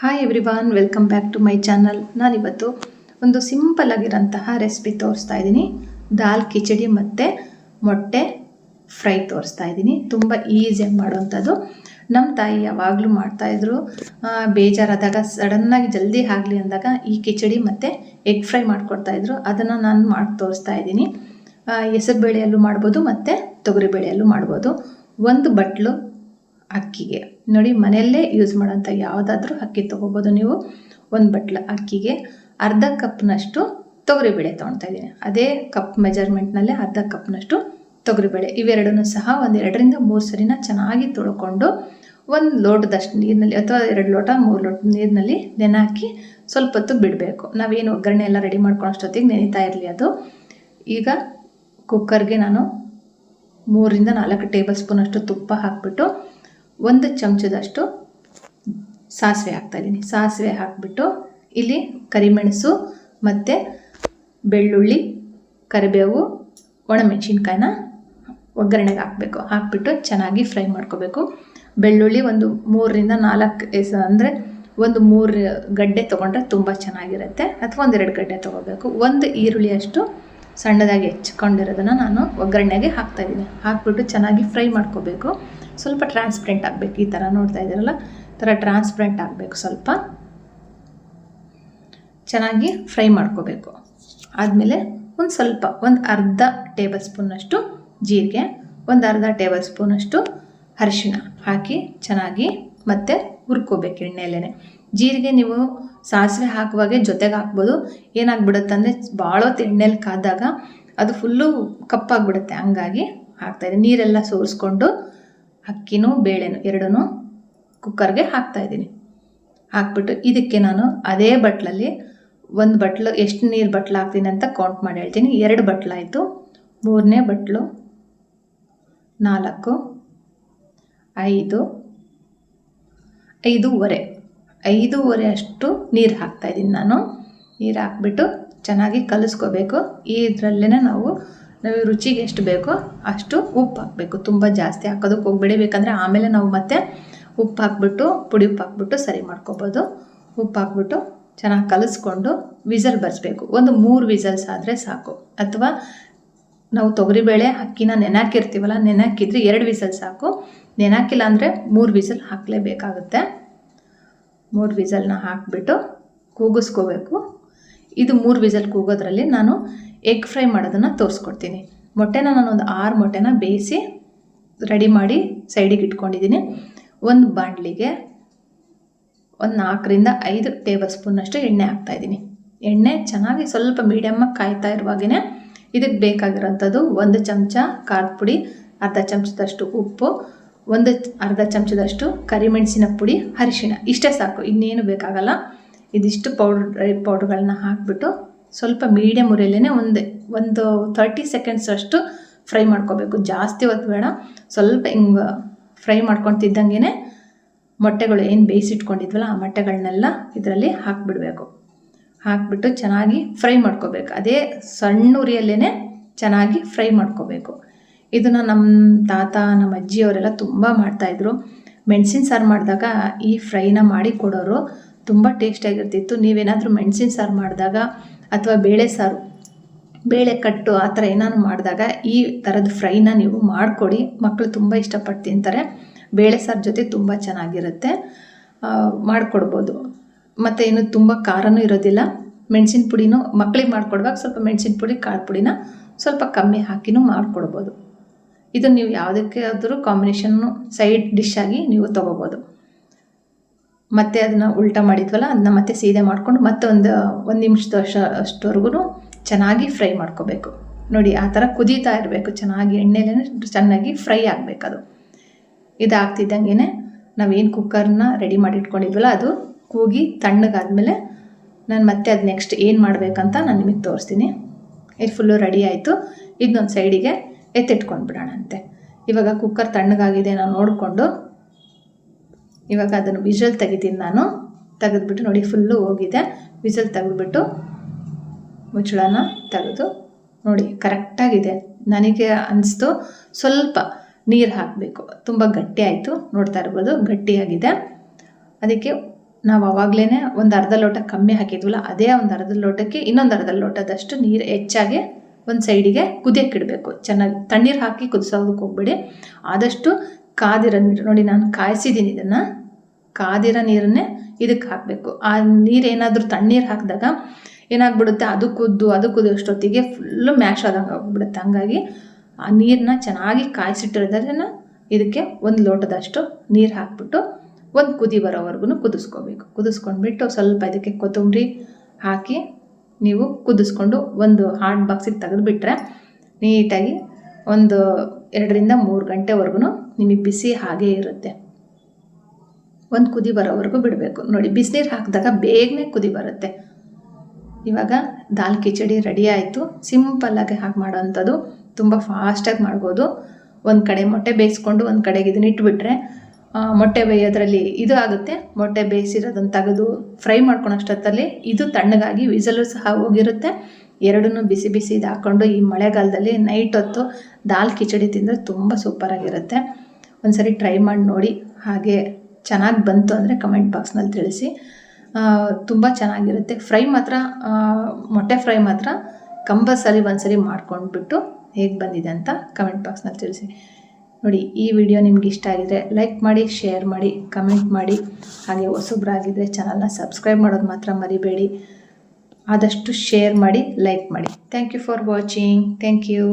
Hi everyone, welcome back to my channel. ನಾನಿವತ್ತು ಒಂದು simple ಆಗಿರೋಂತಹ recipe ತೋರಿಸ್ತಾ ಇದ್ದೀನಿ. ದಾಲ್ ಕಿಚಡಿ ಮತ್ತು ಮೊಟ್ಟೆ ಫ್ರೈ ತೋರಿಸ್ತಾ ಇದ್ದೀನಿ. ತುಂಬ ಈಸಿಯಾಗಿ ಮಾಡೋವಂಥದ್ದು. ನಮ್ಮ ತಾಯಿ ಯಾವಾಗಲೂ ಮಾಡ್ತಾಯಿದ್ರು. ಬೇಜಾರಾದಾಗ ಸಡನ್ನಾಗಿ ಜಲ್ದಿ ಆಗಲಿ ಅಂದಾಗ ಈ ಕಿಚಡಿ ಮತ್ತು ಎಗ್ ಫ್ರೈ ಮಾಡಿಕೊಡ್ತಾಯಿದ್ರು. ಅದನ್ನು ನಾನು ಮಾಡಿ ತೋರಿಸ್ತಾ ಇದ್ದೀನಿ. ಹೆಸರು ಬೇಳೆಯಲ್ಲೂ ಮಾಡ್ಬೋದು ಮತ್ತು ತೊಗರಿ ಬೇಳೆಯಲ್ಲೂ ಮಾಡ್ಬೋದು. ಒಂದು ಬಟ್ಲು ಅಕ್ಕಿಗೆ ನೋಡಿ, ಮನೆಯಲ್ಲೇ ಯೂಸ್ ಮಾಡೋಂಥ ಯಾವುದಾದ್ರೂ ಅಕ್ಕಿ ತೊಗೋಬೋದು ನೀವು. ಒಂದು ಬಟ್ಲು ಅಕ್ಕಿಗೆ ಅರ್ಧ ಕಪ್ನಷ್ಟು ತೊಗರಿಬೇಳೆ ತೊಗೊಳ್ತಾ ಇದ್ದೀನಿ. ಅದೇ ಕಪ್ ಮೆಜರ್ಮೆಂಟ್ನಲ್ಲೇ ಅರ್ಧ ಕಪ್ನಷ್ಟು ತೊಗರಿಬೇಳೆ. ಇವೆರಡನ್ನೂ ಸಹ ಒಂದು 2ರಿಂದ 3 ಸರಿನ ಚೆನ್ನಾಗಿ ತೊಳ್ಕೊಂಡು ಒಂದು ಲೋಟದಷ್ಟು ನೀರಿನಲ್ಲಿ ಅಥವಾ 2 ಲೋಟ 3 ಲೋಟ ನೀರಿನಲ್ಲಿ ನೆನೆ ಹಾಕಿ ಸ್ವಲ್ಪ ಹೊತ್ತು ಬಿಡಬೇಕು. ನಾವೇನು ಒಗ್ಗರಣೆ ಎಲ್ಲ ರೆಡಿ ಮಾಡ್ಕೊಳ್ಳೋಷ್ಟೊತ್ತಿಗೆ ನೆನೀತಾ ಇರಲಿ ಅದು. ಈಗ ಕುಕ್ಕರ್ಗೆ ನಾನು 3ರಿಂದ 4 ಟೇಬಲ್ ಸ್ಪೂನಷ್ಟು ತುಪ್ಪ ಹಾಕಿಬಿಟ್ಟು 1 ಚಮಚದಷ್ಟು ಸಾಸಿವೆ ಹಾಕ್ತಾಯಿದ್ದೀನಿ. ಸಾಸಿವೆ ಹಾಕಿಬಿಟ್ಟು ಇಲ್ಲಿ ಕರಿಮೆಣಸು ಮತ್ತು ಬೆಳ್ಳುಳ್ಳಿ, ಕರಿಬೇವು, ಒಣಮೆಣಸಿನ್ಕಾಯಿನ ಒಗ್ಗರಣೆಗೆ ಹಾಕಬೇಕು. ಹಾಕಿಬಿಟ್ಟು ಚೆನ್ನಾಗಿ ಫ್ರೈ ಮಾಡ್ಕೋಬೇಕು. ಬೆಳ್ಳುಳ್ಳಿ ಒಂದು 3ರಿಂದ 4 ಅಂದರೆ ಒಂದು 3 ಗಡ್ಡೆ ತೊಗೊಂಡ್ರೆ ತುಂಬ ಚೆನ್ನಾಗಿರುತ್ತೆ, ಅಥವಾ 1-2 ಗಡ್ಡೆ ತೊಗೋಬೇಕು. 1 ಈರುಳ್ಳಿಯಷ್ಟು ಸಣ್ಣದಾಗಿ ಹೆಚ್ಕೊಂಡಿರೋದನ್ನು ನಾನು ಒಗ್ಗರಣೆಗೆ ಹಾಕ್ತಾಯಿದ್ದೀನಿ. ಹಾಕ್ಬಿಟ್ಟು ಚೆನ್ನಾಗಿ ಫ್ರೈ ಮಾಡ್ಕೋಬೇಕು. ಸ್ವಲ್ಪ ಟ್ರಾನ್ಸ್ಪರೆಂಟ್ ಆಗಬೇಕು. ಈ ಥರ ನೋಡ್ತಾ ಇದ್ದೀರಲ್ಲ, ಈ ಥರ ಟ್ರಾನ್ಸ್ಪರೆಂಟ್ ಆಗಬೇಕು. ಸ್ವಲ್ಪ ಚೆನ್ನಾಗಿ ಫ್ರೈ ಮಾಡ್ಕೋಬೇಕು. ಆದಮೇಲೆ ಒಂದು ಅರ್ಧ ಟೇಬಲ್ ಸ್ಪೂನಷ್ಟು ಜೀರಿಗೆ, ಒಂದು ಅರ್ಧ ಟೇಬಲ್ ಸ್ಪೂನಷ್ಟು ಅರಿಶಿಣ ಹಾಕಿ ಚೆನ್ನಾಗಿ ಮತ್ತೆ ಹುರ್ಕೋಬೇಕು ಎಣ್ಣೆಯಲ್ಲೇ. ಜೀರಿಗೆ ನೀವು ಸಾಸಿವೆ ಹಾಕುವಾಗೆ ಜೊತೆಗೆ ಹಾಕ್ಬೋದು. ಏನಾಗ್ಬಿಡುತ್ತೆ ಅಂದರೆ ಭಾಳ ಹೊತ್ತು ಎಣ್ಣೆಲಿ ಕಾದಾಗ ಅದು ಫುಲ್ಲು ಕಪ್ಪಾಗಿಬಿಡುತ್ತೆ. ಹಂಗಾಗಿ ಹಾಕ್ತಾಯಿದ್ದೀನಿ. ನೀರೆಲ್ಲ ಸೋರಿಸ್ಕೊಂಡು ಅಕ್ಕಿನೂ ಬೇಳೆನೂ ಎರಡೂ ಕುಕ್ಕರ್ಗೆ ಹಾಕ್ತಾಯಿದ್ದೀನಿ. ಹಾಕ್ಬಿಟ್ಟು ಇದಕ್ಕೆ ನಾನು ಅದೇ ಬಟ್ಲಲ್ಲಿ 1 ಬಟ್ಲು ಎಷ್ಟು ನೀರು ಬಟ್ಲು ಹಾಕ್ತೀನಿ ಅಂತ ಕೌಂಟ್ ಮಾಡಿ ಹೇಳ್ತೀನಿ. 2 ಬಟ್ಲಾಯಿತು. 3ನೇ ಬಟ್ಲು 4, 5, 5.5 ಅಷ್ಟು ನೀರು ಹಾಕ್ತಾಯಿದ್ದೀನಿ ನಾನು. ನೀರು ಹಾಕ್ಬಿಟ್ಟು ಚೆನ್ನಾಗಿ ಕಲಿಸ್ಕೋಬೇಕು. ಇದರಲ್ಲೇ ನಾವು ರುಚಿಗೆ ಎಷ್ಟು ಬೇಕೋ ಅಷ್ಟು ಉಪ್ಪು ಹಾಕಬೇಕು. ತುಂಬ ಜಾಸ್ತಿ ಹಾಕೋದಕ್ಕೆ ಹೋಗ್ಬೇಡಿ, ಬೇಕಂದರೆ ಆಮೇಲೆ ನಾವು ಮತ್ತೆ ಉಪ್ಪು ಹಾಕ್ಬಿಟ್ಟು ಪುಡಿ ಉಪ್ಪು ಹಾಕ್ಬಿಟ್ಟು ಸರಿ ಮಾಡ್ಕೊಬೋದು. ಉಪ್ಪು ಹಾಕ್ಬಿಟ್ಟು ಚೆನ್ನಾಗಿ ಕಲಿಸ್ಕೊಂಡು ವಿಸಲ್ ಬರಿಸ್ಬೇಕು. ಒಂದು 3 ವಿಸಲ್ಸ್ ಆದರೆ ಸಾಕು. ಅಥವಾ ನಾವು ತೊಗರಿಬೇಳೆ ಅಕ್ಕಿನ ನೆನಾಕಿರ್ತೀವಲ್ಲ, ನೆನಾಕಿದ್ರೆ 2 ವಿಸಲ್ ಸಾಕು. ನೆನಾಕಿಲ್ಲ ಅಂದರೆ 3 ವಿಸಲ್ ಹಾಕಲೇಬೇಕಾಗುತ್ತೆ. 3 ವಿಸಲ್ನ ಹಾಕಿಬಿಟ್ಟು ಕೂಗಿಸ್ಕೋಬೇಕು. ಇದು 3 ವಿಸಲ್ ಕೂಗೋದ್ರಲ್ಲಿ ನಾನು ಎಗ್ ಫ್ರೈ ಮಾಡೋದನ್ನು ತೋರಿಸ್ಕೊಡ್ತೀನಿ. ಮೊಟ್ಟೆನ ನಾನೊಂದು 6 ಮೊಟ್ಟೆನ ಬೇಯಿಸಿ ರೆಡಿ ಮಾಡಿ ಸೈಡಿಗೆ ಇಟ್ಕೊಂಡಿದ್ದೀನಿ. ಒಂದು ಬಾಣಲಿಗೆ ಒಂದು 4ರಿಂದ 5 ಟೇಬಲ್ ಸ್ಪೂನಷ್ಟು ಎಣ್ಣೆ ಹಾಕ್ತಾಯಿದ್ದೀನಿ. ಎಣ್ಣೆ ಚೆನ್ನಾಗಿ ಸ್ವಲ್ಪ ಮೀಡಿಯಮ್ಮಾಗಿ ಕಾಯ್ತಾ ಇರುವಾಗೇ ಇದಕ್ಕೆ ಬೇಕಾಗಿರೋಂಥದ್ದು 1 ಚಮಚ ಖಾರದ ಪುಡಿ, ಅರ್ಧ ಚಮಚದಷ್ಟು ಉಪ್ಪು, ಅರ್ಧ ಚಮಚದಷ್ಟು ಕರಿಮೆಣಸಿನ ಪುಡಿ, ಅರಿಶಿಣ. ಇಷ್ಟೇ ಸಾಕು, ಇನ್ನೇನು ಬೇಕಾಗಲ್ಲ. ಇದಿಷ್ಟು ಪೌಡ್ರ್ಗಳನ್ನ ಹಾಕಿಬಿಟ್ಟು ಸ್ವಲ್ಪ ಮೀಡಿಯಮ್ ಉರಿಯಲ್ಲೇ ಒಂದು 30 ಸೆಕೆಂಡ್ಸ್ ಅಷ್ಟು ಫ್ರೈ ಮಾಡ್ಕೋಬೇಕು. ಜಾಸ್ತಿ ಹೊತ್ತು ಬೇಡ. ಸ್ವಲ್ಪ ಹಿಂಗೆ ಫ್ರೈ ಮಾಡ್ಕೊತಿದ್ದಂಗೆ ಮೊಟ್ಟೆಗಳು ಏನು ಬೇಯಿಸಿಟ್ಕೊಂಡಿದ್ವಲ್ಲ ಆ ಮೊಟ್ಟೆಗಳನ್ನೆಲ್ಲ ಇದರಲ್ಲಿ ಹಾಕಿಬಿಡಬೇಕು. ಹಾಕಿಬಿಟ್ಟು ಚೆನ್ನಾಗಿ ಫ್ರೈ ಮಾಡ್ಕೋಬೇಕು. ಅದೇ ಸಣ್ಣ ಉರಿಯಲ್ಲೇ ಚೆನ್ನಾಗಿ ಫ್ರೈ ಮಾಡ್ಕೋಬೇಕು. ಇದನ್ನು ನಮ್ಮ ತಾತ, ನಮ್ಮ ಅಜ್ಜಿಯವರೆಲ್ಲ ತುಂಬ ಮಾಡ್ತಾಯಿದ್ರು. ಮೆಣಸಿನ ಸಾರು ಮಾಡಿದಾಗ ಈ ಫ್ರೈನ ಮಾಡಿ ಕೊಡೋರು. ತುಂಬ ಟೇಸ್ಟಿಯಾಗಿರ್ತಿತ್ತು. ನೀವೇನಾದರೂ ಮೆಣಸಿನ ಸಾರು ಮಾಡಿದಾಗ ಅಥವಾ ಬೇಳೆ ಸಾರು, ಬೇಳೆ ಕಟ್ಟು ಆ ಥರ ಏನಾದ್ರು ಮಾಡಿದಾಗ ಈ ಥರದ ಫ್ರೈನ ನೀವು ಮಾಡಿಕೊಡಿ. ಮಕ್ಕಳು ತುಂಬ ಇಷ್ಟಪಟ್ಟು ತಿಂತಾರೆ. ಬೇಳೆ ಸಾರು ಜೊತೆ ತುಂಬ ಚೆನ್ನಾಗಿರುತ್ತೆ, ಮಾಡಿಕೊಡ್ಬೋದು. ಮತ್ತು ಏನು ತುಂಬ ಖಾರನೂ ಇರೋದಿಲ್ಲ. ಮೆಣಸಿನ ಪುಡಿನೂ ಮಕ್ಕಳಿಗೆ ಮಾಡಿಕೊಡುವಾಗ ಸ್ವಲ್ಪ ಮೆಣಸಿನ ಪುಡಿ, ಖಾರದ ಪುಡಿನ ಸ್ವಲ್ಪ ಕಮ್ಮಿ ಹಾಕಿನೂ ಮಾಡಿಕೊಡ್ಬೋದು. ಇದು ನೀವು ಯಾವುದಕ್ಕೆ ಆದರೂ ಕಾಂಬಿನೇಷನ್ನು ಸೈಡ್ ಡಿಶ್ ಆಗಿ ನೀವು ತೊಗೋಬೋದು. ಮತ್ತು ಅದನ್ನು ಉಲ್ಟಾ ಮಾಡಿದ್ವಲ್ಲ, ಅದನ್ನ ಮತ್ತೆ ಸೀದೆ ಮಾಡಿಕೊಂಡು ಮತ್ತೆ ಒಂದು ನಿಮಿಷದಷ್ಟವರೆಗೂ ಚೆನ್ನಾಗಿ ಫ್ರೈ ಮಾಡ್ಕೋಬೇಕು. ನೋಡಿ, ಆ ಥರ ಕುದೀತಾ ಇರಬೇಕು. ಚೆನ್ನಾಗಿ ಎಣ್ಣೆಲೇ ಚೆನ್ನಾಗಿ ಫ್ರೈ ಆಗಬೇಕದು. ಇದಾಗ್ತಿದ್ದಂಗೆ ನಾವೇನು ಕುಕ್ಕರ್ನ ರೆಡಿ ಮಾಡಿ ಇಟ್ಕೊಂಡಿದ್ವಲ್ಲ ಅದು ಕೂಗಿ ತಣ್ಣಗಾದ್ಮೇಲೆ ನಾನು ಮತ್ತೆ ಅದು ನೆಕ್ಸ್ಟ್ ಏನು ಮಾಡಬೇಕಂತ ನಾನು ನಿಮಗೆ ತೋರಿಸ್ತೀನಿ. ಇದು ಫುಲ್ಲು ರೆಡಿ ಆಯಿತು. ಇದನ್ನೊಂದು ಸೈಡಿಗೆ ಎತ್ತಿಟ್ಕೊಂಡ್ಬಿಡೋಣ ಅಂತೆ. ಇವಾಗ ಕುಕ್ಕರ್ ತಣ್ಣಗಾಗಿದೆ ನಾನು ನೋಡಿಕೊಂಡು ಇವಾಗ ಅದನ್ನು ವಿಷಲ್ ತೆಗಿತೀನಿ ನಾನು. ತೆಗೆದ್ಬಿಟ್ಟು ನೋಡಿ, ಫುಲ್ಲು ಹೋಗಿದೆ. ವಿಷಲ್ ತೆಗೆದ್ಬಿಟ್ಟು ಮುಚ್ಚಳನ ತೆಗೆದು ನೋಡಿ, ಕರೆಕ್ಟಾಗಿದೆ. ನನಗೆ ಅನಿಸ್ತು ಸ್ವಲ್ಪ ನೀರು ಹಾಕಬೇಕು. ತುಂಬ ಗಟ್ಟಿ ಆಯಿತು, ನೋಡ್ತಾ ಇರ್ಬೋದು ಗಟ್ಟಿಯಾಗಿದೆ. ಅದಕ್ಕೆ ನಾವು ಆವಾಗಲೇ ಒಂದು ಅರ್ಧ ಲೋಟ ಕಮ್ಮಿ ಹಾಕಿದ್ವಲ್ಲ, ಅದೇ ಒಂದು ಅರ್ಧ ಲೋಟಕ್ಕೆ ಇನ್ನೊಂದು ಅರ್ಧ ಲೋಟದಷ್ಟು ನೀರು ಹೆಚ್ಚಾಗಿ ಒಂದು ಸೈಡಿಗೆ ಕುದಿಯಕ್ಕೆ ಇಡಬೇಕು. ಚೆನ್ನಾಗಿ ತಣ್ಣೀರು ಹಾಕಿ ಕುದಿಸೋದಕ್ಕೆ ಹೋಗ್ಬೇಡಿ. ಆದಷ್ಟು ಕಾದಿರೋ ನೀರು ನೋಡಿ, ನಾನು ಕಾಯಿಸಿದ್ದೀನಿ, ಇದನ್ನು ಕಾದಿರೋ ನೀರನ್ನೇ ಇದಕ್ಕೆ ಹಾಕಬೇಕು. ಆ ನೀರು ಏನಾದರೂ ತಣ್ಣೀರು ಹಾಕಿದಾಗ ಏನಾಗ್ಬಿಡುತ್ತೆ, ಅದು ಕುದಿಯೋಷ್ಟೊತ್ತಿಗೆ ಫುಲ್ಲು ಮ್ಯಾಶ್ ಆದಂಗೆ ಹೋಗ್ಬಿಡುತ್ತೆ. ಹಂಗಾಗಿ ಆ ನೀರನ್ನ ಚೆನ್ನಾಗಿ ಕಾಯಿಸಿಟ್ಟಿರೋದನ್ನ ಇದಕ್ಕೆ ಒಂದು ಲೋಟದಷ್ಟು ನೀರು ಹಾಕ್ಬಿಟ್ಟು ಒಂದು ಕುದಿ ಬರೋವರೆಗೂ ಕುದಿಸ್ಕೋಬೇಕು. ಕುದಿಸ್ಕೊಂಡ್ಬಿಟ್ಟು ಸ್ವಲ್ಪ ಇದಕ್ಕೆ ಕೊತ್ತಂಬರಿ ಹಾಕಿ ನೀವು ಕುದಿಸ್ಕೊಂಡು ಒಂದು ಹಾಟ್ ಬಾಕ್ಸಿಗೆ ತೆಗೆದುಬಿಟ್ರೆ ನೀಟಾಗಿ ಒಂದು 2ರಿಂದ 3 ಗಂಟೆವರೆಗೂ ನಿಮಗೆ ಬಿಸಿ ಹಾಗೇ ಇರುತ್ತೆ. ಒಂದು ಕುದಿ ಬರೋವರೆಗೂ ಬಿಡಬೇಕು. ನೋಡಿ, ಬಿಸಿನೀರು ಹಾಕಿದಾಗ ಬೇಗನೆ ಕುದಿ ಬರುತ್ತೆ. ಇವಾಗ ದಾಲ್ ಕಿಚಡಿ ರೆಡಿ ಆಯಿತು. ಸಿಂಪಲ್ಲಾಗಿ ಹಾಗೆ ಮಾಡೋವಂಥದ್ದು, ತುಂಬ ಫಾಸ್ಟಾಗಿ ಮಾಡ್ಬೋದು. ಒಂದು ಕಡೆ ಮೊಟ್ಟೆ ಬೇಯಿಸ್ಕೊಂಡು ಒಂದು ಕಡೆಗೆ ಇದನ್ನ ಇಟ್ಬಿಟ್ರೆ ಮೊಟ್ಟೆ ಬೇಯೋದ್ರಲ್ಲಿ ಇದು ಆಗುತ್ತೆ. ಮೊಟ್ಟೆ ಬೇಯಿಸಿರೋದನ್ನು ತೆಗೆದು ಫ್ರೈ ಮಾಡ್ಕೊಳೋಷ್ಟೊತ್ತಲ್ಲಿ ಇದು ತಣ್ಣಗಾಗಿ ವಿಸಲು ಸಹ ಹೋಗಿರುತ್ತೆ. ಎರಡನ್ನೂ ಬಿಸಿ ಬಿಸಿ ಇದು ಹಾಕ್ಕೊಂಡು ಈ ಮಳೆಗಾಲದಲ್ಲಿ ನೈಟ್ ಹೊತ್ತು ದಾಲ್ ಕಿಚಡಿ ತಿಂದರೆ ತುಂಬ ಸೂಪರಾಗಿರುತ್ತೆ. ಒಂದು ಸರಿ ಟ್ರೈ ಮಾಡಿ ನೋಡಿ. ಹಾಗೆ ಚೆನ್ನಾಗಿ ಬಂತು ಅಂದರೆ ಕಮೆಂಟ್ ಬಾಕ್ಸ್ನಲ್ಲಿ ತಿಳಿಸಿ. ತುಂಬ ಚೆನ್ನಾಗಿರುತ್ತೆ. ಫ್ರೈ ಮಾತ್ರ ಮೊಟ್ಟೆ ಫ್ರೈ ಮಾತ್ರ ಕಂಪಲ್ಸರಿ ಒಂದ್ಸರಿ ಮಾಡ್ಕೊಂಡ್ಬಿಟ್ಟು ಹೇಗೆ ಬಂದಿದೆ ಅಂತ ಕಮೆಂಟ್ ಬಾಕ್ಸ್ನಲ್ಲಿ ತಿಳಿಸಿ. ನೋಡಿ, ಈ ವಿಡಿಯೋ ನಿಮ್ಗೆ ಇಷ್ಟ ಆಗಿದರೆ ಲೈಕ್ ಮಾಡಿ, ಶೇರ್ ಮಾಡಿ, ಕಮೆಂಟ್ ಮಾಡಿ. ಹಾಗೆ ಹೊಸಬ್ರಾಗಿದ್ದರೆ ಚಾನಲ್ನ ಸಬ್ಸ್ಕ್ರೈಬ್ ಮಾಡೋದು ಮಾತ್ರ ಮರಿಬೇಡಿ. ಆದಷ್ಟು ಶೇರ್ ಮಾಡಿ, ಲೈಕ್ ಮಾಡಿ. Thank you for watching. Thank you.